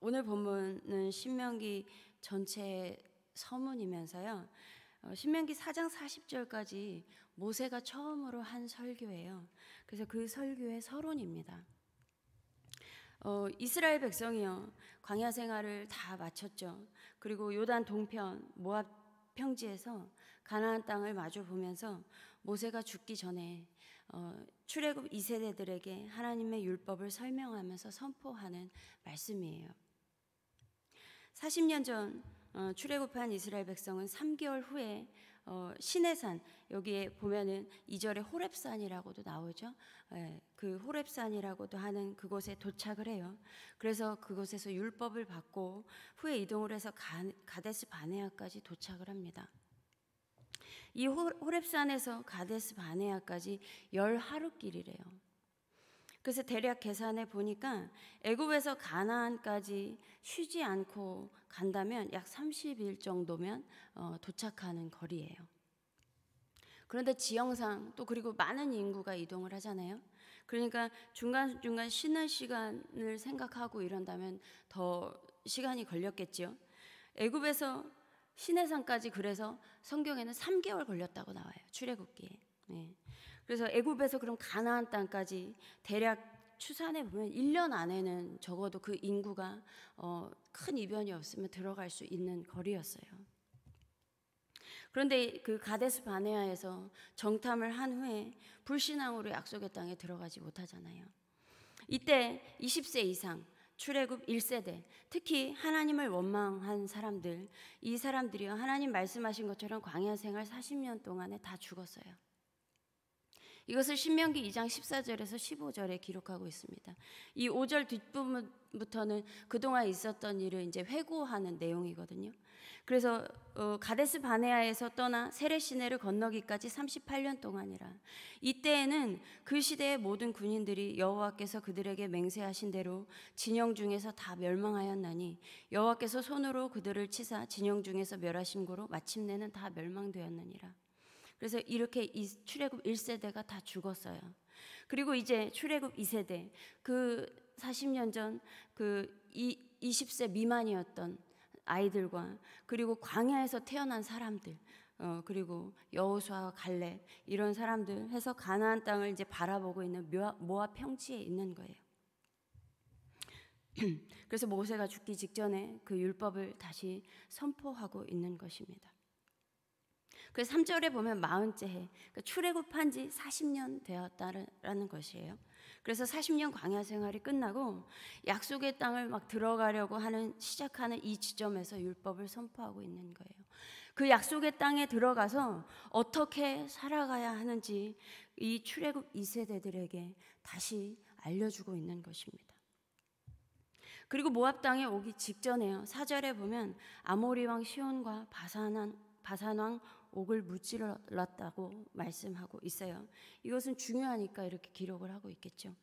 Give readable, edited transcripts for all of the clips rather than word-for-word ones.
오늘 본문은 신명기 전체 서문이면서요. 신명기 4장 40절까지 모세가 처음으로 한 설교예요. 그래서 그 설교의 서론입니다. 이스라엘 백성이요, 광야 생활을 다 마쳤죠. 그리고 요단 동편 모압 평지에서 가나안 땅을 마주 보면서 모세가 죽기 전에 출애굽 2세대들에게 하나님의 율법을 설명하면서 선포하는 말씀이에요. 40년 전 출애굽한 이스라엘 백성은 3개월 후에 시내산, 여기에 보면은 2절에 호렙산이라고도 나오죠. 그 호렙산이라고도 하는 그곳에 도착을 해요. 그래서 그곳에서 율법을 받고 후에 이동을 해서 가데스 바네아까지 도착을 합니다. 이 호렙산에서 가데스 바네아까지 10하루길이래요. 그래서 대략 계산해 보니까 애굽에서 가나안까지 쉬지 않고 간다면 약 30일 정도면 도착하는 거리예요. 그런데 지형상 또 그리고 많은 인구가 이동을 하잖아요. 그러니까 중간중간 쉬는 시간을 생각하고 이런다면 더 시간이 걸렸겠죠. 애굽에서 시내산까지 그래서 성경에는 3개월 걸렸다고 나와요. 출애굽기에. 네. 그래서 애굽에서 그럼 가나안 땅까지 대략 추산해 보면 1년 안에는 적어도 그 인구가 큰 이변이 없으면 들어갈 수 있는 거리였어요. 그런데 그 가데스 바네아에서 정탐을 한 후에 불신앙으로 약속의 땅에 들어가지 못하잖아요. 이때 20세 이상 출애굽 1세대, 특히 하나님을 원망한 사람들, 이 사람들이요, 하나님 말씀하신 것처럼 광야 생활 40년 동안에 다 죽었어요. 이것을 신명기 2장 14절에서 15절에 기록하고 있습니다. 이 5절 뒷부분부터는 그동안 있었던 일을 이제 회고하는 내용이거든요. 그래서 가데스 바네아에서 떠나 세렛 시내를 건너기까지 38년 동안이라. 이때에는 그 시대의 모든 군인들이 여호와께서 그들에게 맹세하신 대로 진영 중에서 다 멸망하였나니 여호와께서 손으로 그들을 치사 진영 중에서 멸하신 고로 마침내는 다 멸망되었느니라. 그래서 이렇게 이 출애굽 1세대가 다 죽었어요. 그리고 이제 출애굽 2세대, 그 40년 전 그 20세 미만이었던 아이들과 그리고 광야에서 태어난 사람들, 그리고 여호수아와 갈렙 이런 사람들 해서 가나안 땅을 이제 바라보고 있는 모압 평지에 있는 거예요. 그래서 모세가 죽기 직전에 그 율법을 다시 선포하고 있는 것입니다. 그래서 3절에 보면 40째 해, 그러니까 출애굽한 지 40년 되었다라는 것이에요. 그래서 40년 광야 생활이 끝나고 약속의 땅을 막 들어가려고 시작하는 이 지점에서 율법을 선포하고 있는 거예요. 그 약속의 땅에 들어가서 어떻게 살아가야 하는지 이 출애굽 2세대들에게 다시 알려주고 있는 것입니다. 그리고 모압 땅에 오기 직전에요. 4절에 보면 아모리 왕 시온과 바산 왕 옥을 무찔렀다고 말씀하고 있어요. 이것은 중요하니까 이렇게 기록을 하고 있겠죠.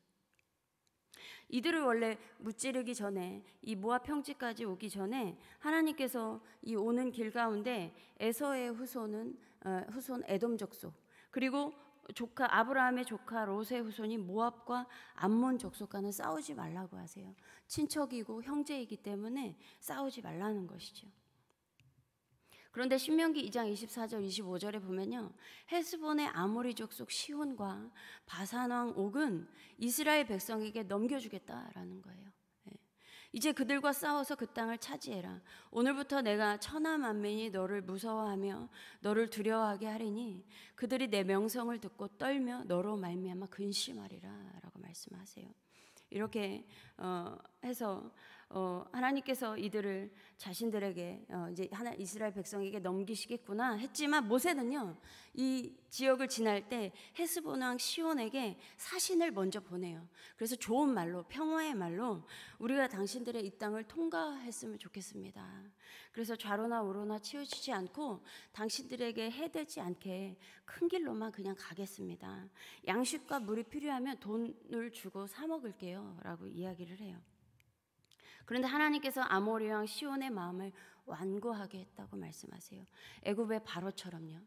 이들을 원래 무찌르기 전에, 이 모압 평지까지 오기 전에 하나님께서 이 오는 길 가운데 에서의 후손 에돔 족속, 그리고 아브라함의 조카 롯의 후손인 모압과 암몬 족속과는 싸우지 말라고 하세요. 친척이고 형제이기 때문에 싸우지 말라는 것이죠. 그런데 신명기 2장 24절 25절에 보면요, 헤스본의 아모리 족속 시온과 바산 왕 옥은 이스라엘 백성에게 넘겨주겠다라는 거예요. 이제 그들과 싸워서 그 땅을 차지해라. 오늘부터 내가 천하만민이 너를 무서워하며 너를 두려워하게 하리니 그들이 내 명성을 듣고 떨며 너로 말미암아 근심하리라 라고 말씀하세요. 이렇게 해서 하나님께서 이들을 자신들에게 이제 이스라엘 백성에게 넘기시겠구나 했지만 모세는요, 이 지역을 지날 때 헤스본 왕 시온에게 사신을 먼저 보내요. 그래서 좋은 말로, 평화의 말로 우리가 당신들의 이 땅을 통과했으면 좋겠습니다. 그래서 좌로나 우로나 치우치지 않고 당신들에게 해되지 않게 큰 길로만 그냥 가겠습니다. 양식과 물이 필요하면 돈을 주고 사 먹을게요 라고 이야기를 해요. 그런데 하나님께서 아모리 왕 시온의 마음을 완고하게 했다고 말씀하세요. 애굽의 바로처럼요.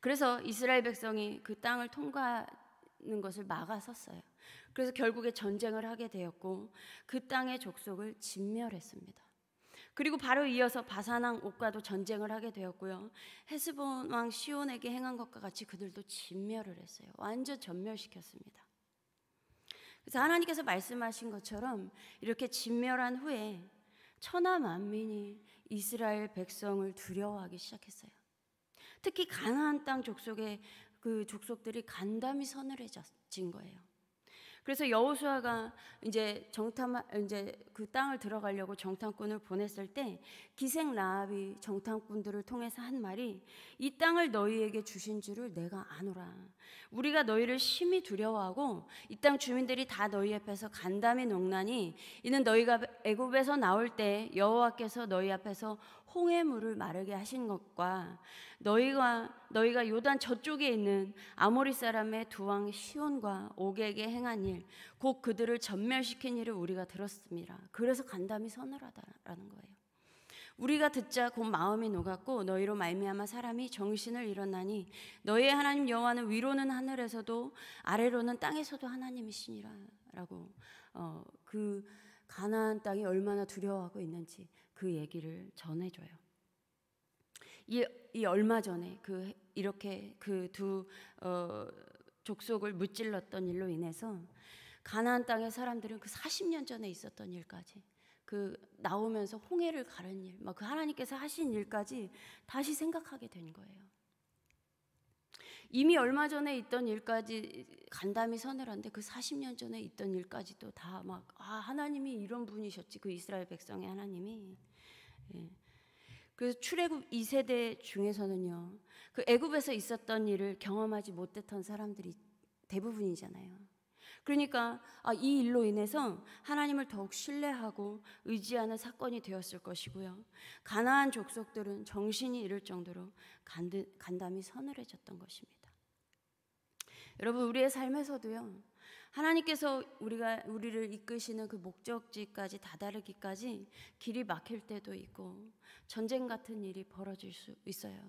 그래서 이스라엘 백성이 그 땅을 통과하는 것을 막아섰어요. 그래서 결국에 전쟁을 하게 되었고 그 땅의 족속을 진멸했습니다. 그리고 바로 이어서 바산 왕 옥과도 전쟁을 하게 되었고요. 헤스본 왕 시온에게 행한 것과 같이 그들도 진멸을 했어요. 완전 전멸시켰습니다. 그래서 하나님께서 말씀하신 것처럼 이렇게 진멸한 후에 천하 만민이 이스라엘 백성을 두려워하기 시작했어요. 특히 가나안 땅 족속의 그 족속들이 간담이 서늘해진 거예요. 그래서 여호수아가 이제 그 땅을 들어가려고 정탐꾼을 보냈을 때 기생 라합이 정탐꾼들을 통해서 한 말이 이 땅을 너희에게 주신 줄을 내가 아노라. 우리가 너희를 심히 두려워하고 이 땅 주민들이 다 너희 앞에서 간담이 농나니 이는 너희가 애굽에서 나올 때 여호와께서 너희 앞에서 홍해 물을 마르게 하신 것과 너희가 요단 저쪽에 있는 아모리 사람의 두 왕 시온과 옥에게 행한 일, 곧 그들을 전멸시킨 일을 우리가 들었습니다. 그래서 간담이 서늘하다라는 거예요. 우리가 듣자 곧 마음이 녹았고 너희로 말미암아 사람이 정신을 잃었나니 너희의 하나님 여호와는 위로는 하늘에서도 아래로는 땅에서도 하나님이시니라라고 그 가나안 땅이 얼마나 두려워하고 있는지 그 얘기를 전해줘요. 이 얼마 전에 이렇게 그 두 족속을 무찔렀던 일로 인해서 가나안 땅의 사람들은 그 40년 전에 있었던 일까지 그 나오면서 홍해를 가른 일, 그 하나님께서 하신 일까지 다시 생각하게 된 거예요. 이미 얼마 전에 있던 일까지 간담이 서늘한데 그 40년 전에 있던 일까지도 다 하나님이 이런 분이셨지, 그 이스라엘 백성의 하나님이. 예. 그래서 출애굽 2세대 중에서는요, 그 애굽에서 있었던 일을 경험하지 못했던 사람들이 대부분이잖아요. 그러니까 이 일로 인해서 하나님을 더욱 신뢰하고 의지하는 사건이 되었을 것이고요. 가나안 족속들은 정신이 잃을 정도로 간담이 서늘해졌던 것입니다. 여러분, 우리의 삶에서도요, 하나님께서 우리를 이끄시는 그 목적지까지 다다르기까지 길이 막힐 때도 있고 전쟁 같은 일이 벌어질 수 있어요.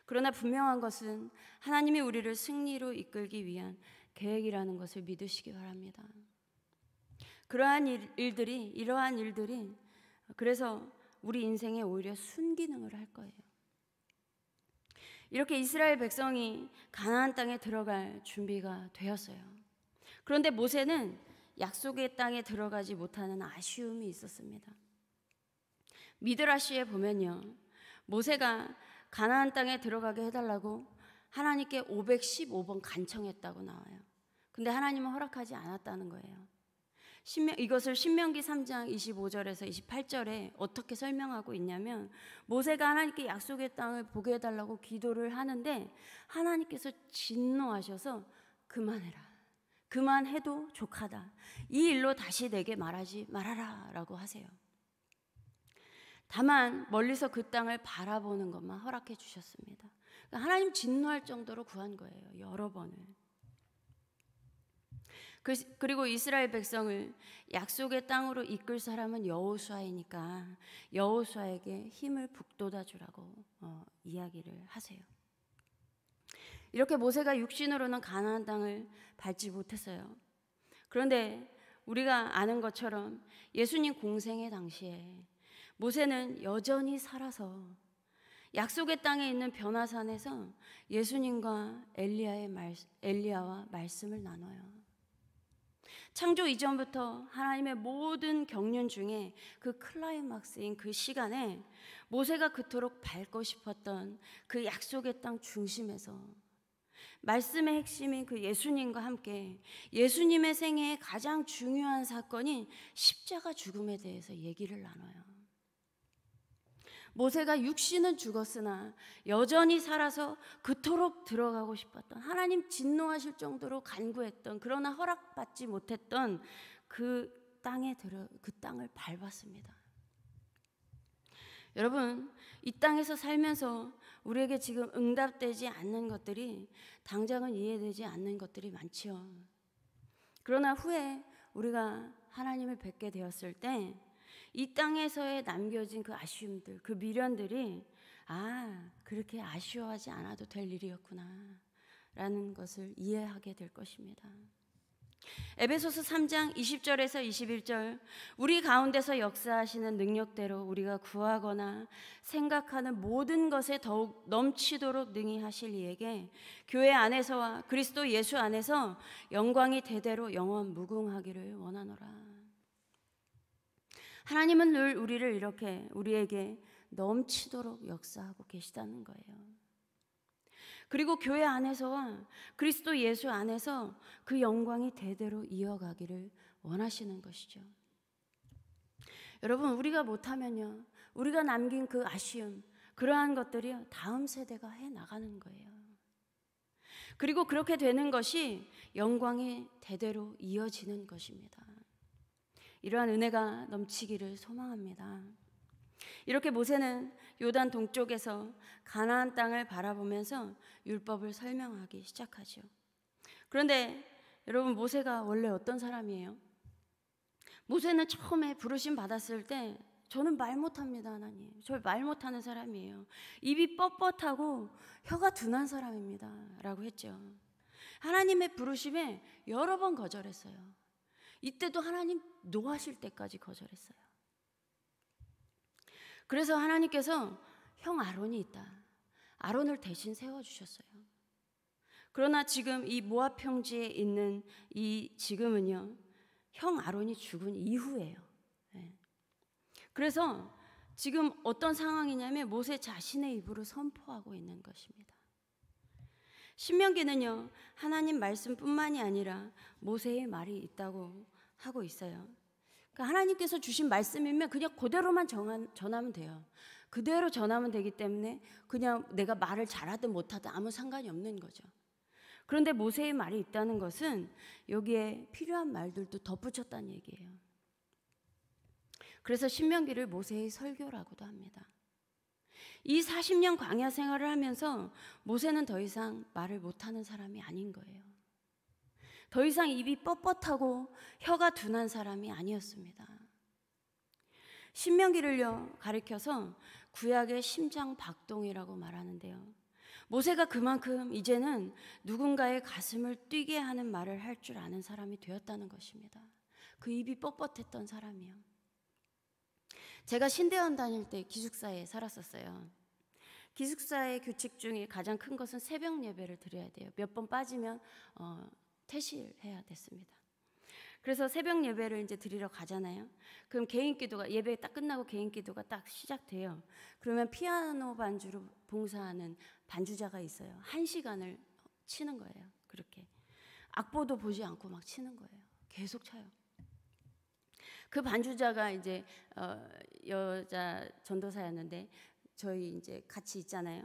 그러나 분명한 것은 하나님이 우리를 승리로 이끌기 위한 계획이라는 것을 믿으시기 바랍니다. 이러한 일들이 그래서 우리 인생에 오히려 순기능을 할 거예요. 이렇게 이스라엘 백성이 가나안 땅에 들어갈 준비가 되었어요. 그런데 모세는 약속의 땅에 들어가지 못하는 아쉬움이 있었습니다. 미드라시에 보면요, 모세가 가나안 땅에 들어가게 해달라고 하나님께 515번 간청했다고 나와요. 근데 하나님은 허락하지 않았다는 거예요. 이것을 신명기 3장 25절에서 28절에 어떻게 설명하고 있냐면, 모세가 하나님께 약속의 땅을 보게 해달라고 기도를 하는데 하나님께서 진노하셔서 그만해라, 그만해도 족하다, 이 일로 다시 내게 말하지 말아라 라고 하세요. 다만 멀리서 그 땅을 바라보는 것만 허락해 주셨습니다. 그러니까 하나님 진노할 정도로 구한 거예요, 여러 번을. 그리고 이스라엘 백성을 약속의 땅으로 이끌 사람은 여호수아이니까 여호수아에게 힘을 북돋아 주라고 이야기를 하세요. 이렇게 모세가 육신으로는 가나안 땅을 밟지 못했어요. 그런데 우리가 아는 것처럼 예수님 공생의 당시에 모세는 여전히 살아서 약속의 땅에 있는 변화산에서 예수님과 엘리야와 말씀을 나눠요. 창조 이전부터 하나님의 모든 경륜 중에 그 클라이막스인 그 시간에 모세가 그토록 밟고 싶었던 그 약속의 땅 중심에서 말씀의 핵심인 그 예수님과 함께 예수님의 생애의 가장 중요한 사건인 십자가 죽음에 대해서 얘기를 나눠요. 모세가 육신은 죽었으나 여전히 살아서 그토록 들어가고 싶었던, 하나님 진노하실 정도로 간구했던, 그러나 허락받지 못했던 그 땅을 밟았습니다. 여러분, 이 땅에서 살면서 우리에게 지금 응답되지 않는 것들이, 당장은 이해되지 않는 것들이 많지요. 그러나 후에 우리가 하나님을 뵙게 되었을 때 이 땅에서의 남겨진 그 아쉬움들, 그 미련들이 그렇게 아쉬워하지 않아도 될 일이었구나 라는 것을 이해하게 될 것입니다. 에베소서 3장 20절에서 21절, 우리 가운데서 역사하시는 능력대로 우리가 구하거나 생각하는 모든 것에 더욱 넘치도록 능히 하실 이에게 교회 안에서와 그리스도 예수 안에서 영광이 대대로 영원 무궁하기를 원하노라. 하나님은 늘 우리를 이렇게 우리에게 넘치도록 역사하고 계시다는 거예요. 그리고 교회 안에서와 그리스도 예수 안에서 그 영광이 대대로 이어가기를 원하시는 것이죠. 여러분, 우리가 못하면요, 우리가 남긴 그 아쉬움, 그러한 것들이 다음 세대가 해나가는 거예요. 그리고 그렇게 되는 것이 영광이 대대로 이어지는 것입니다. 이러한 은혜가 넘치기를 소망합니다. 이렇게 모세는 요단 동쪽에서 가나안 땅을 바라보면서 율법을 설명하기 시작하죠. 그런데 여러분, 모세가 원래 어떤 사람이에요? 모세는 처음에 부르심 받았을 때 저는 말 못합니다, 하나님. 저 말 못하는 사람이에요. 입이 뻣뻣하고 혀가 둔한 사람입니다 라고 했죠. 하나님의 부르심에 여러 번 거절했어요. 이때도 하나님 노하실 때까지 거절했어요. 그래서 하나님께서 형 아론이 있다. 아론을 대신 세워주셨어요. 그러나 지금 이 모압 평지에 있는 이 지금은요, 형 아론이 죽은 이후예요. 그래서 지금 어떤 상황이냐면 모세 자신의 입으로 선포하고 있는 것입니다. 신명기는요, 하나님 말씀뿐만이 아니라 모세의 말이 있다고 하고 있어요. 그러니까 하나님께서 주신 말씀이면 그냥 그대로만 전하면 돼요. 그대로 전하면 되기 때문에 그냥 내가 말을 잘하든 못하든 아무 상관이 없는 거죠. 그런데 모세의 말이 있다는 것은 여기에 필요한 말들도 덧붙였다는 얘기예요. 그래서 신명기를 모세의 설교라고도 합니다. 이 40년 광야 생활을 하면서 모세는 더 이상 말을 못하는 사람이 아닌 거예요. 더 이상 입이 뻣뻣하고 혀가 둔한 사람이 아니었습니다. 신명기를요 가리켜서 구약의 심장박동이라고 말하는데요, 모세가 그만큼 이제는 누군가의 가슴을 뛰게 하는 말을 할 줄 아는 사람이 되었다는 것입니다. 그 입이 뻣뻣했던 사람이요. 제가 신대원 다닐 때 기숙사에 살았었어요. 기숙사의 규칙 중에 가장 큰 것은 새벽 예배를 드려야 돼요. 몇 번 빠지면 퇴실해야 됐습니다. 그래서 새벽 예배를 이제 드리러 가잖아요. 그럼 개인 기도가, 예배 딱 끝나고 개인 기도가 딱 시작돼요. 그러면 피아노 반주로 봉사하는 반주자가 있어요. 1시간을 치는 거예요. 그렇게 악보도 보지 않고 막 치는 거예요. 계속 쳐요. 그 반주자가 이제 여자 전도사였는데 저희 이제 같이 있잖아요.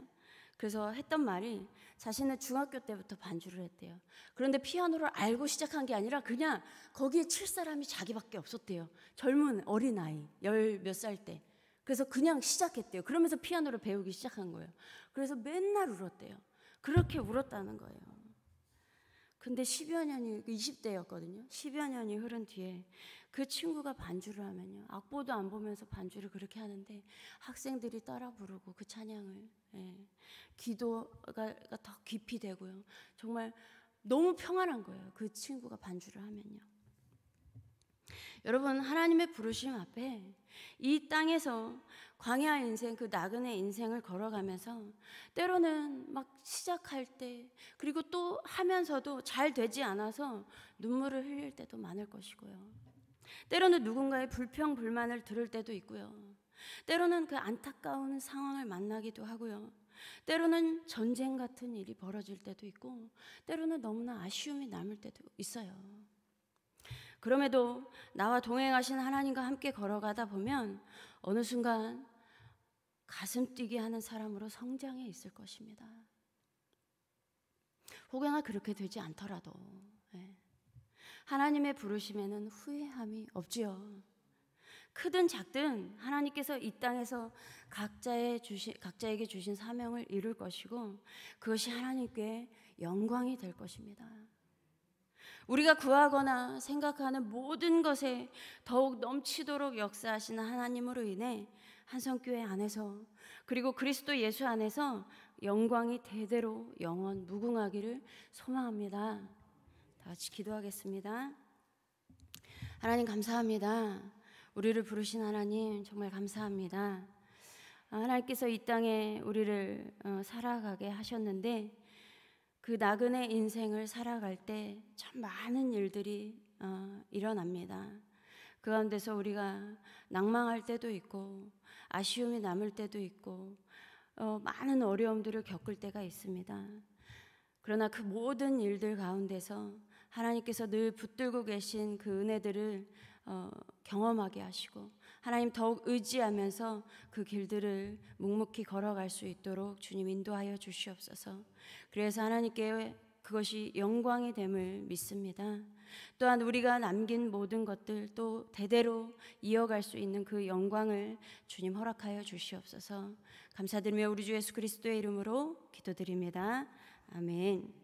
그래서 했던 말이 자신은 중학교 때부터 반주를 했대요. 그런데 피아노를 알고 시작한 게 아니라 그냥 거기에 칠 사람이 자기밖에 없었대요. 젊은 어린아이 10몇 살 때. 그래서 그냥 시작했대요. 그러면서 피아노를 배우기 시작한 거예요. 그래서 맨날 울었대요. 그렇게 울었다는 거예요. 근데 10여 년이, 20대였거든요 10여 년이 흐른 뒤에 그 친구가 반주를 하면요, 악보도 안 보면서 반주를 그렇게 하는데 학생들이 따라 부르고 그 찬양을, 기도가 더 깊이 되고요, 정말 너무 평안한 거예요. 그 친구가 반주를 하면요. 여러분, 하나님의 부르심 앞에 이 땅에서 광야 인생, 그 나그네 인생을 걸어가면서 때로는 막 시작할 때, 그리고 또 하면서도 잘 되지 않아서 눈물을 흘릴 때도 많을 것이고요, 때로는 누군가의 불평 불만을 들을 때도 있고요, 때로는 그 안타까운 상황을 만나기도 하고요, 때로는 전쟁 같은 일이 벌어질 때도 있고, 때로는 너무나 아쉬움이 남을 때도 있어요. 그럼에도 나와 동행하신 하나님과 함께 걸어가다 보면 어느 순간 가슴 뛰게 하는 사람으로 성장해 있을 것입니다. 혹여나 그렇게 되지 않더라도 하나님의 부르심에는 후회함이 없지요. 크든 작든 하나님께서 이 땅에서 각자에게 주신 사명을 이룰 것이고, 그것이 하나님께 영광이 될 것입니다. 우리가 구하거나 생각하는 모든 것에 더욱 넘치도록 역사하시는 하나님으로 인해 한성교회 안에서 그리고 그리스도 예수 안에서 영광이 대대로 영원 무궁하기를 소망합니다. 다 같이 기도하겠습니다. 하나님 감사합니다. 우리를 부르신 하나님 정말 감사합니다. 하나님께서 이 땅에 우리를 살아가게 하셨는데 그 나그네 인생을 살아갈 때 참 많은 일들이 일어납니다. 그 가운데서 우리가 낭망할 때도 있고 아쉬움이 남을 때도 있고 많은 어려움들을 겪을 때가 있습니다. 그러나 그 모든 일들 가운데서 하나님께서 늘 붙들고 계신 그 은혜들을 경험하게 하시고 하나님 더욱 의지하면서 그 길들을 묵묵히 걸어갈 수 있도록 주님 인도하여 주시옵소서. 그래서 하나님께 그것이 영광이 됨을 믿습니다. 또한 우리가 남긴 모든 것들 또 대대로 이어갈 수 있는 그 영광을 주님 허락하여 주시옵소서. 감사드리며 우리 주 예수 그리스도의 이름으로 기도드립니다. 아멘.